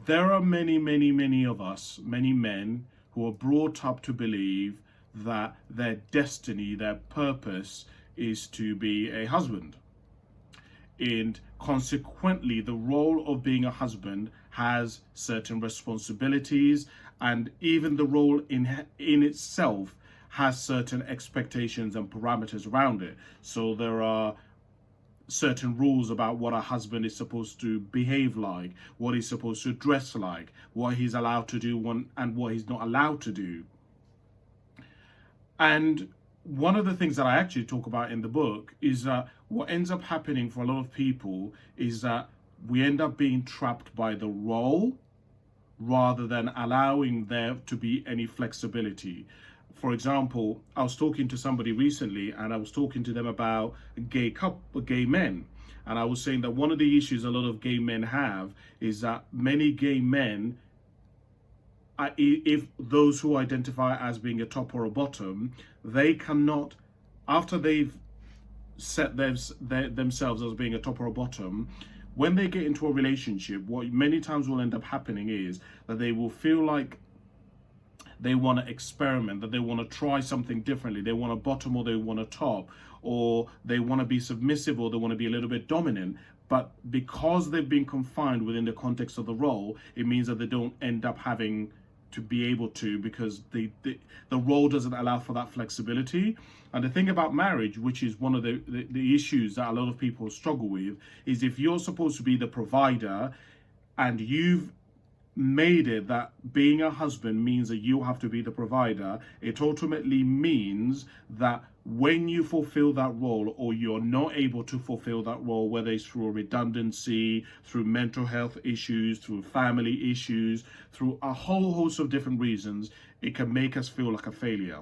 there are many of us, many men, who are brought up to believe that their destiny, their purpose is to be a husband. And consequently, the role of being a husband has certain responsibilities, and even the role in itself has certain expectations and parameters around it. So there are certain rules about what a husband is supposed to behave like, what he's supposed to dress like, what he's allowed to do and what he's not allowed to do. And one of the things that I actually talk about in the book is that what ends up happening for a lot of people is that we end up being trapped by the role rather than allowing there to be any flexibility. For example, I was talking to somebody recently and I was talking to them about gay men. And I was saying that one of the issues a lot of gay men have is that many gay men, if those who identify as being a top or a bottom, they cannot, after they've set themselves as being a top or a bottom, when they get into a relationship, what many times will end up happening is that they will feel like they want to experiment, that they want to try something differently. They want a bottom or they want a top, or they want to be submissive or they want to be a little bit dominant. But because they've been confined within the context of the role, it means that they don't end up having to be able to, because the role doesn't allow for that flexibility. And the thing about marriage, which is one of the issues that a lot of people struggle with, is if you're supposed to be the provider and you've made it that being a husband means that you have to be the provider, it ultimately means that when you fulfill that role, or you're not able to fulfill that role, whether it's through a redundancy, through mental health issues, through family issues, through a whole host of different reasons, it can make us feel like a failure.